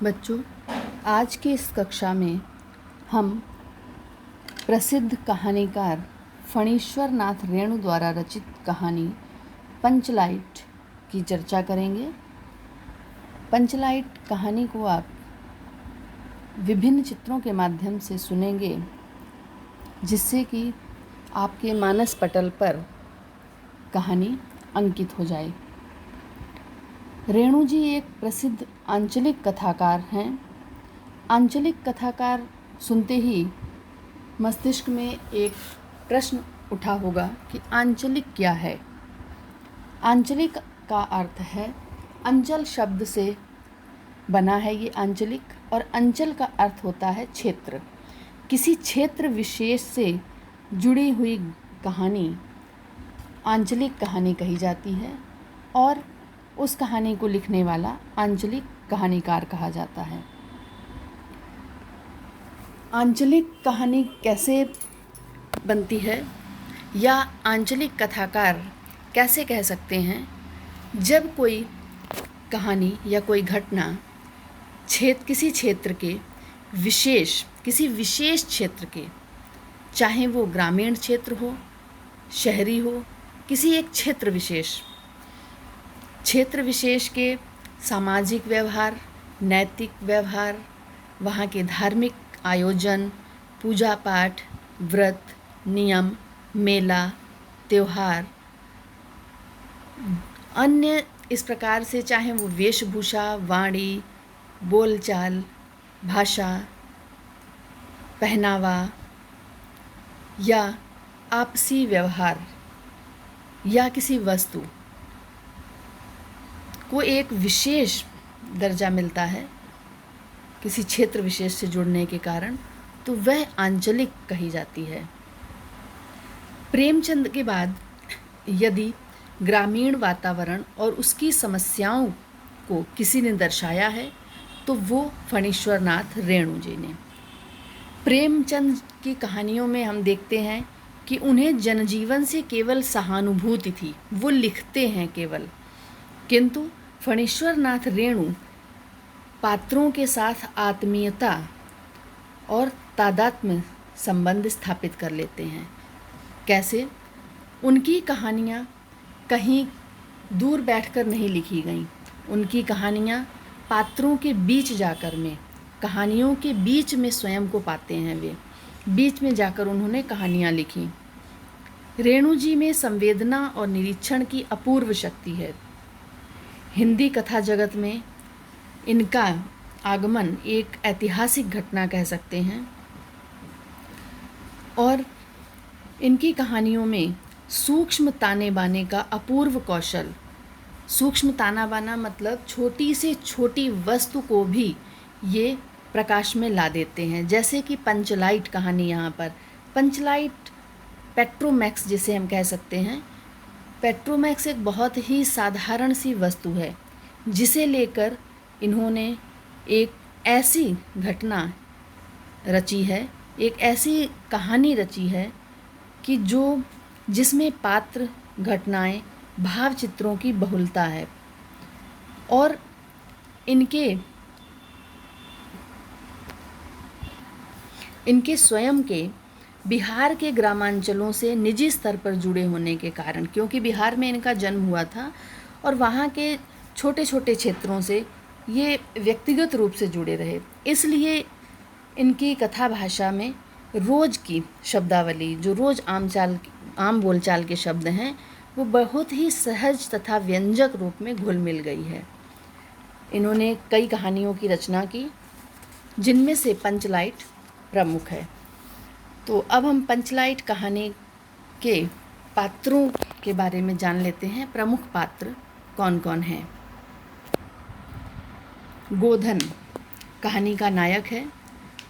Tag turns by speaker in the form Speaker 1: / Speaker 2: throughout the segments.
Speaker 1: बच्चों, आज की इस कक्षा में हम प्रसिद्ध कहानीकार फणीश्वर नाथ रेणु द्वारा रचित कहानी पंचलाइट की चर्चा करेंगे। पंचलाइट कहानी को आप विभिन्न चित्रों के माध्यम से सुनेंगे, जिससे कि आपके मानस पटल पर कहानी अंकित हो जाए। रेणु जी एक प्रसिद्ध आंचलिक कथाकार हैं। आंचलिक कथाकार सुनते ही मस्तिष्क में एक प्रश्न उठा होगा कि आंचलिक क्या है। आंचलिक का अर्थ है, अंचल शब्द से बना है ये आंचलिक, और अंचल का अर्थ होता है क्षेत्र। किसी क्षेत्र विशेष से जुड़ी हुई कहानी आंचलिक कहानी कही जाती है, और उस कहानी को लिखने वाला आंचलिक कहानीकार कहा जाता है। आंचलिक कहानी कैसे बनती है या आंचलिक कथाकार कैसे कह सकते हैं? जब कोई कहानी या कोई घटना किसी क्षेत्र के किसी विशेष क्षेत्र के, चाहे वो ग्रामीण क्षेत्र हो, शहरी हो, किसी एक क्षेत्र विशेष के सामाजिक व्यवहार, नैतिक व्यवहार, वहाँ के धार्मिक आयोजन, पूजा पाठ, व्रत, नियम, मेला, त्योहार, अन्य इस प्रकार से, चाहे वो वेशभूषा, वाणी, बोलचाल, भाषा, पहनावा या आपसी व्यवहार या किसी वस्तु को एक विशेष दर्जा मिलता है किसी क्षेत्र विशेष से जुड़ने के कारण, तो वह आंचलिक कही जाती है। प्रेमचंद के बाद यदि ग्रामीण वातावरण और उसकी समस्याओं को किसी ने दर्शाया है, तो वो फणीश्वर नाथ रेणु जी ने। प्रेमचंद की कहानियों में हम देखते हैं कि उन्हें जनजीवन से केवल सहानुभूति थी, वो लिखते हैं केवल, किंतु फणीश्वर नाथ रेणु पात्रों के साथ आत्मीयता और तादात्म्य संबंध स्थापित कर लेते हैं। कैसे? उनकी कहानियाँ कहीं दूर बैठकर नहीं लिखी गईं। उनकी कहानियाँ पात्रों के बीच जाकर में, कहानियों के बीच में स्वयं को पाते हैं। वे बीच में जाकर उन्होंने कहानियाँ लिखी। रेणु जी में संवेदना और निरीक्षण की अपूर्व शक्ति है। हिंदी कथा जगत में इनका आगमन एक ऐतिहासिक घटना कह सकते हैं, और इनकी कहानियों में सूक्ष्म ताने बाने का अपूर्व कौशल। सूक्ष्म ताना बाना मतलब छोटी से छोटी वस्तु को भी ये प्रकाश में ला देते हैं। जैसे कि पंचलाइट कहानी, यहाँ पर पंचलाइट पेट्रोमैक्स जिसे हम कह सकते हैं। पेट्रोमैक्स एक बहुत ही साधारण सी वस्तु है, जिसे लेकर इन्होंने एक ऐसी घटना रची है, एक ऐसी कहानी रची है कि जिसमें पात्र, घटनाएं, भाव चित्रों की बहुलता है, और इनके स्वयं के बिहार के ग्रामांचलों से निजी स्तर पर जुड़े होने के कारण, क्योंकि बिहार में इनका जन्म हुआ था और वहाँ के छोटे छोटे क्षेत्रों से ये व्यक्तिगत रूप से जुड़े रहे, इसलिए इनकी कथा भाषा में रोज़ की शब्दावली, जो रोज़ आम बोलचाल के शब्द हैं, वो बहुत ही सहज तथा व्यंजक रूप में घुल मिल गई है। इन्होंने कई कहानियों की रचना की, जिनमें से पंचलाइट प्रमुख है। तो अब हम पंचलाइट कहानी के पात्रों के बारे में जान लेते हैं। प्रमुख पात्र कौन कौन हैं? गोधन कहानी का नायक है।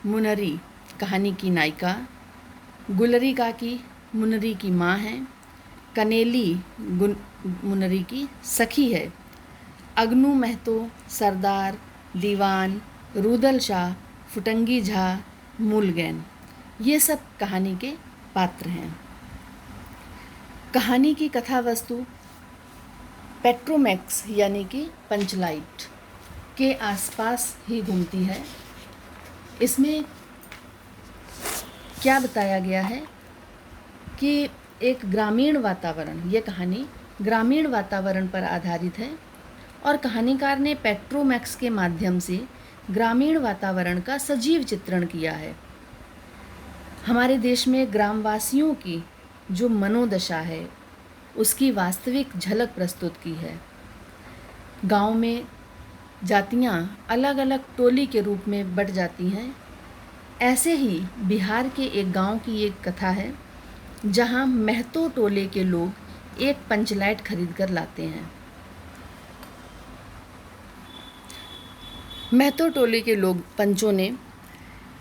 Speaker 1: मुनरी कहानी की नायिका। गुलरी काकी मुनरी की माँ है। कनेली मुनरी की सखी है। अगनू महतो, सरदार, दीवान, रुदल शाह, फुटंगी झा, मूलगैन, ये सब कहानी के पात्र हैं। कहानी की कथा वस्तु पेट्रोमैक्स यानी कि पंचलाइट। के आसपास ही घूमती है। इसमें क्या बताया गया है कि एक ग्रामीण वातावरण, ये कहानी ग्रामीण वातावरण पर आधारित है और कहानीकार ने पेट्रोमैक्स के माध्यम से ग्रामीण वातावरण का सजीव चित्रण किया है। हमारे देश में ग्रामवासियों की जो मनोदशा है उसकी वास्तविक झलक प्रस्तुत की है। गांव में जातियां अलग अलग टोली के रूप में बट जाती हैं। ऐसे ही बिहार के एक गांव की एक कथा है जहां महतो टोले के लोग एक पंचलाइट खरीद कर लाते हैं। महतो टोले के लोग पंचों ने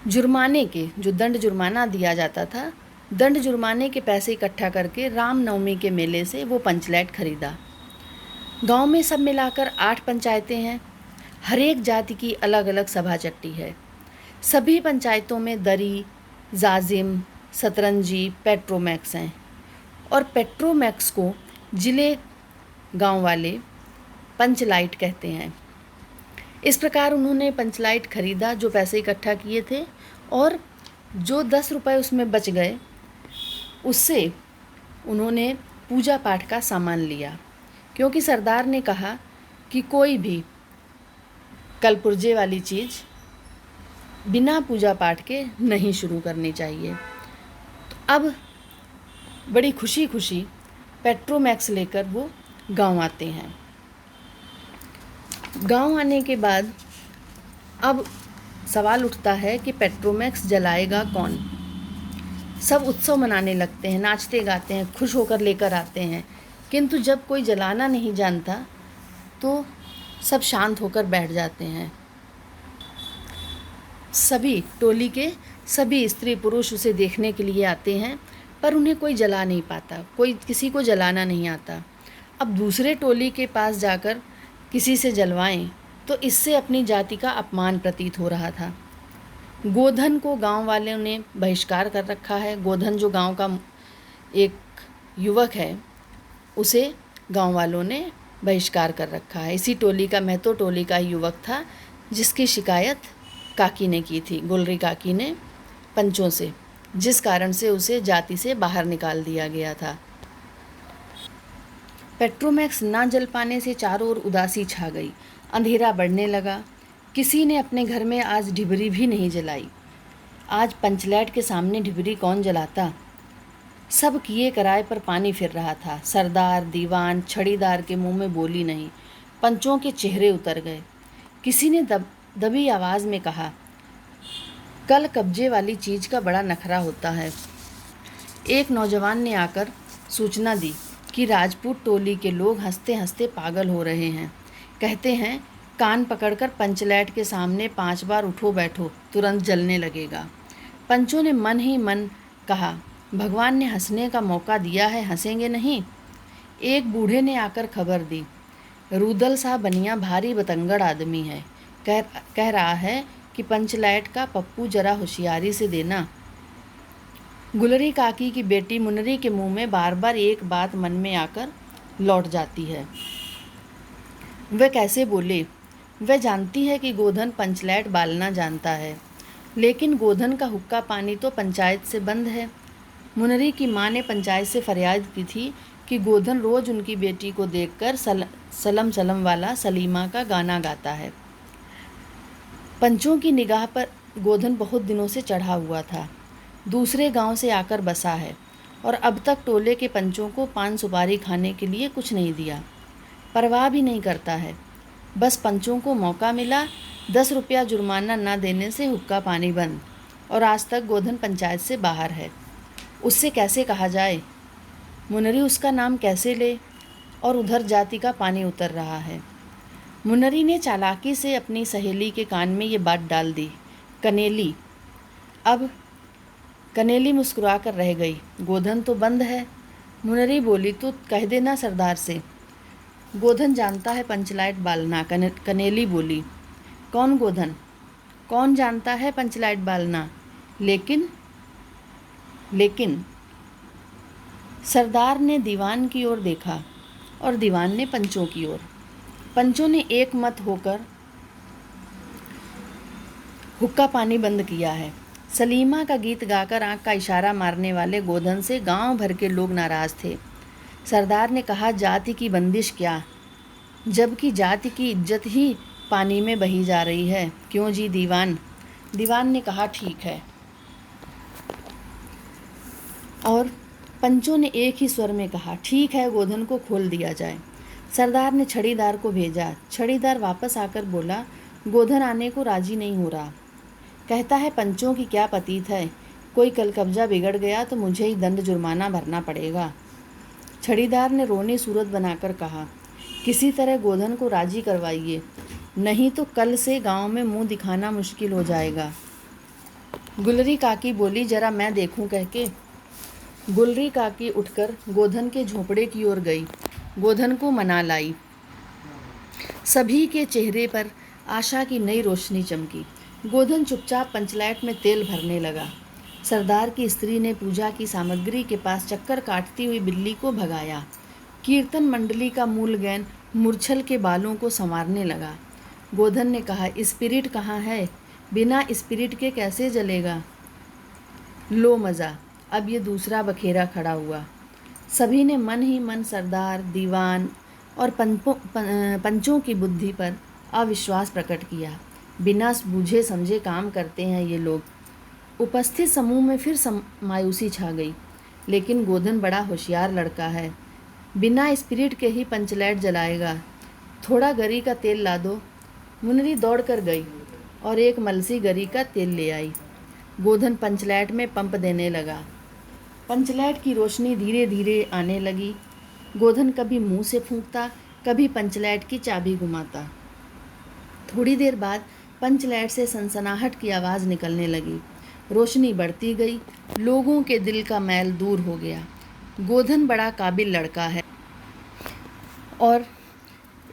Speaker 1: जुर्माने के, जो दंड जुर्माना दिया जाता था, दंड जुर्माने के पैसे इकट्ठा करके रामनवमी के मेले से वो पंचलाइट खरीदा। गांव में सब मिलाकर 8 पंचायतें हैं। हर एक जाति की अलग अलग सभा चट्टी है। सभी पंचायतों में दरी, जाजिम, सतरंजी, पेट्रोमैक्स हैं और पेट्रोमैक्स को जिले गांव वाले पंचलाइट कहते हैं। इस प्रकार उन्होंने पंचलाइट खरीदा, जो पैसे इकट्ठा किए थे, और जो 10 रुपये उसमें बच गए उससे उन्होंने पूजा पाठ का सामान लिया, क्योंकि सरदार ने कहा कि कोई भी कलपुर्जे वाली चीज़ बिना पूजा पाठ के नहीं शुरू करनी चाहिए। तो अब बड़ी खुशी खुशी पेट्रोमैक्स लेकर वो गांव आते हैं। गांव आने के बाद अब सवाल उठता है कि पेट्रोमैक्स जलाएगा कौन। सब उत्सव मनाने लगते हैं, नाचते गाते हैं, खुश होकर लेकर आते हैं, किंतु जब कोई जलाना नहीं जानता तो सब शांत होकर बैठ जाते हैं। सभी टोली के सभी स्त्री पुरुष उसे देखने के लिए आते हैं, पर उन्हें कोई जला नहीं पाता, कोई किसी को जलाना नहीं आता। अब दूसरे टोली के पास जाकर किसी से जलवाएं तो इससे अपनी जाति का अपमान प्रतीत हो रहा था। गोधन को गांव वालों ने बहिष्कार कर रखा है। गोधन जो गांव का एक युवक है, उसे गांव वालों ने बहिष्कार कर रखा है। इसी टोली का, महतो टोली का युवक था जिसकी शिकायत काकी ने की थी, गोलरी काकी ने, पंचों से, जिस कारण से उसे जाति से बाहर निकाल दिया गया था। पेट्रोमैक्स ना जल पाने से चारों ओर उदासी छा गई। अंधेरा बढ़ने लगा। किसी ने अपने घर में आज ढिबरी भी नहीं जलाई। आज पंचलाइट के सामने ढिबरी कौन जलाता। सब किए कराए पर पानी फिर रहा था। सरदार, दीवान, छड़ीदार के मुंह में बोली नहीं। पंचों के चेहरे उतर गए। किसी ने दबी आवाज़ में कहा, कल कब्जे वाली चीज़ का बड़ा नखरा होता है। एक नौजवान ने आकर सूचना दी कि राजपूत टोली के लोग हंसते हंसते पागल हो रहे हैं। कहते हैं कान पकड़कर पंचलाइट के सामने 5 बार उठो बैठो, तुरंत जलने लगेगा। पंचों ने मन ही मन कहा, भगवान ने हंसने का मौका दिया है, हंसेंगे नहीं। एक बूढ़े ने आकर खबर दी, रूदल सा बनिया भारी बतंगड़ आदमी है, कह रहा है कि पंचलाइट का पप्पू जरा होशियारी से देना। गुलरी काकी की बेटी मुनरी के मुंह में बार बार एक बात मन में आकर लौट जाती है। वह कैसे बोले। वह जानती है कि गोधन पंचलाइट बालना जानता है, लेकिन गोधन का हुक्का पानी तो पंचायत से बंद है। मुनरी की माँ ने पंचायत से फरियाद की थी कि गोधन रोज़ उनकी बेटी को देखकर सलम सलम वाला सलीमा का गाना गाता है। पंचों की निगाह पर गोधन बहुत दिनों से चढ़ा हुआ था। दूसरे गांव से आकर बसा है और अब तक टोले के पंचों को पान सुपारी खाने के लिए कुछ नहीं दिया। परवाह भी नहीं करता है। बस पंचों को मौका मिला, 10 रुपया जुर्माना न देने से हुक्का पानी बंद, और आज तक गोधन पंचायत से बाहर है। उससे कैसे कहा जाए, मुनरी उसका नाम कैसे ले, और उधर जाति का पानी उतर रहा है। मुनरी ने चालाकी से अपनी सहेली के कान में ये बात डाल दी, कनेली। अब कनेली मुस्कुरा कर रह गई। गोधन तो बंद है। मुनरी बोली, तो कह देना सरदार से। गोधन जानता है पंचलाइट बालना। कनेली बोली, कौन गोधन, कौन जानता है पंचलाइट बालना। लेकिन सरदार ने दीवान की ओर देखा और दीवान ने पंचों की ओर। पंचों ने एक मत होकर हुक्का पानी बंद किया है। सलीमा का गीत गाकर आंख का इशारा मारने वाले गोधन से गांव भर के लोग नाराज थे। सरदार ने कहा, जाति की बंदिश क्या, जबकि जाति की इज्जत ही पानी में बही जा रही है। क्यों जी दीवान? दीवान ने कहा, ठीक है। और पंचों ने एक ही स्वर में कहा, ठीक है, गोधन को खोल दिया जाए। सरदार ने छड़ीदार को भेजा। छड़ीदार वापस आकर बोला, गोधन आने को राजी नहीं हो रहा। कहता है पंचों की क्या पतीत है, कोई कल कब्जा बिगड़ गया तो मुझे ही दंड जुर्माना भरना पड़ेगा। छड़ीदार ने रोनी सूरत बनाकर कहा, किसी तरह गोधन को राजी करवाइए, नहीं तो कल से गांव में मुंह दिखाना मुश्किल हो जाएगा। गुलरी काकी बोली, जरा मैं देखूं कह के। गुलरी काकी उठकर गोधन के झोपड़े की ओर गई, गोधन को मना लाई। सभी के चेहरे पर आशा की नई रोशनी चमकी। गोधन चुपचाप पंचलैट में तेल भरने लगा। सरदार की स्त्री ने पूजा की सामग्री के पास चक्कर काटती हुई बिल्ली को भगाया। कीर्तन मंडली का मूल गैन मूर्छल के बालों को संवारने लगा। गोधन ने कहा, स्पिरिट कहाँ है? बिना स्पिरिट के कैसे जलेगा? लो मज़ा। अब ये दूसरा बखेरा खड़ा हुआ। सभी ने मन ही मन सरदार, दीवान और पंचों की बुद्धि पर अविश्वास प्रकट किया। बिना बूझे समझे काम करते हैं ये लोग। उपस्थित समूह में फिर मायूसी छा गई। लेकिन गोधन बड़ा होशियार लड़का है, बिना स्पिरिट के ही पंचलैट जलाएगा। थोड़ा गरी का तेल ला दो। मुनरी दौड़ कर गई और एक मलसी गरी का तेल ले आई। गोधन पंचलैट में पंप देने लगा। पंचलैट की रोशनी धीरे धीरे आने लगी। गोधन कभी मुंह से फूंकता, कभी पंचलैट की चाबी घुमाता। थोड़ी देर बाद पंचलैट से सनसनाहट की आवाज़ निकलने लगी। रोशनी बढ़ती गई। लोगों के दिल का मैल दूर हो गया। गोधन बड़ा काबिल लड़का है। और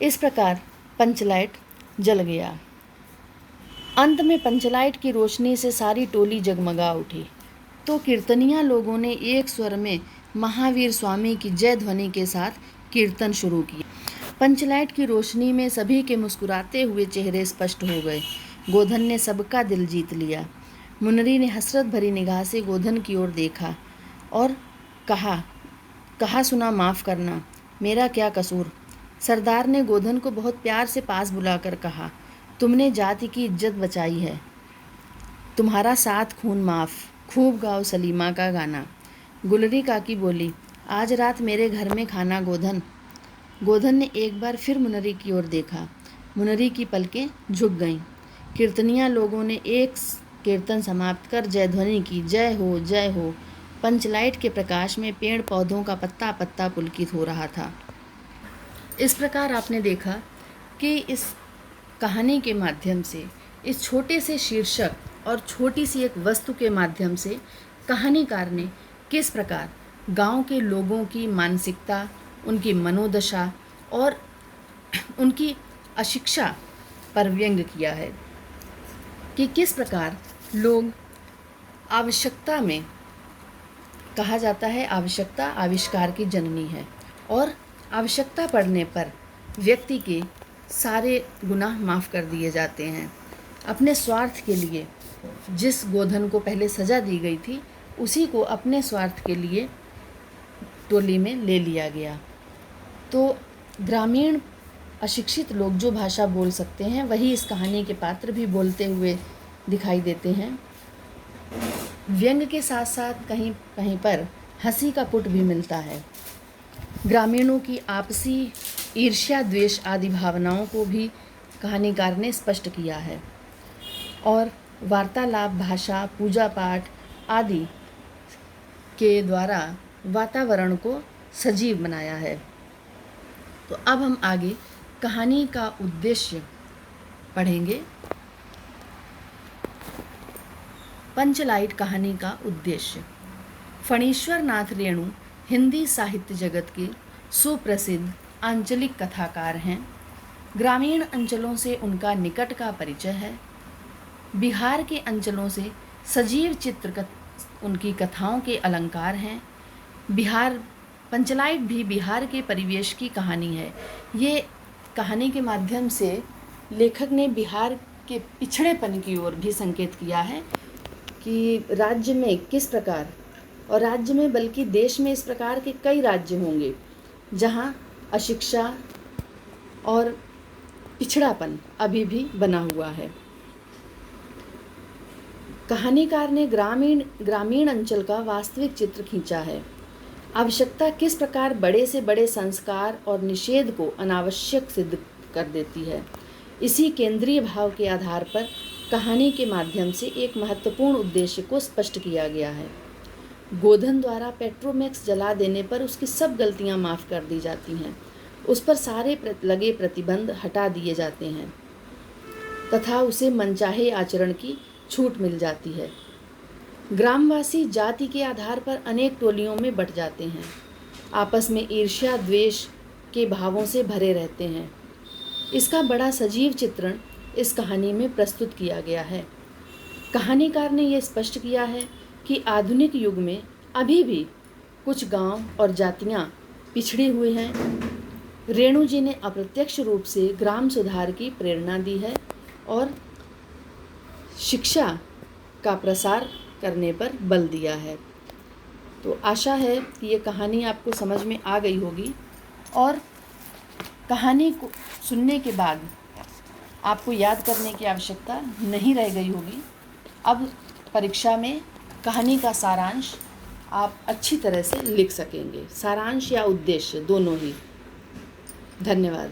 Speaker 1: इस प्रकार पंचलैट जल गया। अंत में पंचलाइट की रोशनी से सारी टोली जगमगा उठी तो कीर्तनिया लोगों ने एक स्वर में महावीर स्वामी की जय ध्वनि के साथ कीर्तन शुरू किया। पंचलाइट की रोशनी में सभी के मुस्कुराते हुए चेहरे स्पष्ट हो गए। गोधन ने सबका दिल जीत लिया। मुनरी ने हसरत भरी निगाह से गोधन की ओर देखा और कहा सुना माफ़ करना, मेरा क्या कसूर। सरदार ने गोधन को बहुत प्यार से पास बुलाकर कहा, तुमने जाति की इज्जत बचाई है, तुम्हारा साथ खून माफ़, खूब गाओ सलीमा का गाना। गुलरी काकी बोली, आज रात मेरे घर में खाना गोधन। गोधन ने एक बार फिर मुनरी की ओर देखा। मुनरी की पलकें झुक गईं। कीर्तनिया लोगों ने एक कीर्तन समाप्त कर जय ध्वनि की, जय हो जय हो। पंचलाइट के प्रकाश में पेड़ पौधों का पत्ता पत्ता पुलकित हो रहा था। इस प्रकार आपने देखा कि इस कहानी के माध्यम से, इस छोटे से शीर्षक और छोटी सी एक वस्तु के माध्यम से कहानीकार ने किस प्रकार गांव के लोगों की मानसिकता, उनकी मनोदशा और उनकी अशिक्षा पर व्यंग किया है कि किस प्रकार लोग आवश्यकता में, कहा जाता है आवश्यकता आविष्कार की जननी है, और आवश्यकता पड़ने पर व्यक्ति के सारे गुनाह माफ़ कर दिए जाते हैं। अपने स्वार्थ के लिए जिस गोधन को पहले सज़ा दी गई थी, उसी को अपने स्वार्थ के लिए टोली में ले लिया गया। तो ग्रामीण अशिक्षित लोग जो भाषा बोल सकते हैं, वही इस कहानी के पात्र भी बोलते हुए दिखाई देते हैं। व्यंग के साथ साथ कहीं कहीं पर हंसी का पुट भी मिलता है। ग्रामीणों की आपसी ईर्ष्या, द्वेष आदि भावनाओं को भी कहानीकार ने स्पष्ट किया है और वार्तालाप, भाषा, पूजा पाठ आदि के द्वारा वातावरण को सजीव बनाया है। तो अब हम आगे कहानी का उद्देश्य पढ़ेंगे। पंचलाइट कहानी का उद्देश्य। फणीश्वर नाथ रेणु हिंदी साहित्य जगत के सुप्रसिद्ध आंचलिक कथाकार हैं। ग्रामीण अंचलों से उनका निकट का परिचय है। बिहार के अंचलों से सजीव चित्र उनकी कथाओं के अलंकार हैं। पंचलाइट भी बिहार के परिवेश की कहानी है। ये कहानी के माध्यम से लेखक ने बिहार के पिछड़ेपन की ओर भी संकेत किया है कि राज्य में किस प्रकार, और राज्य में बल्कि देश में इस प्रकार के कई राज्य होंगे जहाँ अशिक्षा और पिछड़ापन अभी भी बना हुआ है। कहानीकार ने ग्रामीण अंचल का वास्तविक चित्र खींचा है। आवश्यकता किस प्रकार बड़े से बड़े संस्कार और निषेध को अनावश्यक सिद्ध कर देती है, इसी केंद्रीय भाव के आधार पर कहानी के माध्यम से एक महत्वपूर्ण उद्देश्य को स्पष्ट किया गया है। गोधन द्वारा पेट्रोमैक्स जला देने पर उसकी सब गलतियां माफ़ कर दी जाती हैं, उस पर सारे लगे प्रतिबंध हटा दिए जाते हैं तथा उसे मनचाहे आचरण की छूट मिल जाती है। ग्रामवासी जाति के आधार पर अनेक टोलियों में बट जाते हैं, आपस में ईर्ष्या द्वेष के भावों से भरे रहते हैं। इसका बड़ा सजीव चित्रण इस कहानी में प्रस्तुत किया गया है। कहानीकार ने यह स्पष्ट किया है कि आधुनिक युग में अभी भी कुछ गांव और जातियां पिछड़े हुए हैं। रेणु जी ने अप्रत्यक्ष रूप से ग्राम सुधार की प्रेरणा दी है और शिक्षा का प्रसार करने पर बल दिया है। तो आशा है कि ये कहानी आपको समझ में आ गई होगी और कहानी को सुनने के बाद आपको याद करने की आवश्यकता नहीं रह गई होगी। अब परीक्षा में कहानी का सारांश आप अच्छी तरह से लिख सकेंगे, सारांश या उद्देश्य दोनों ही। धन्यवाद।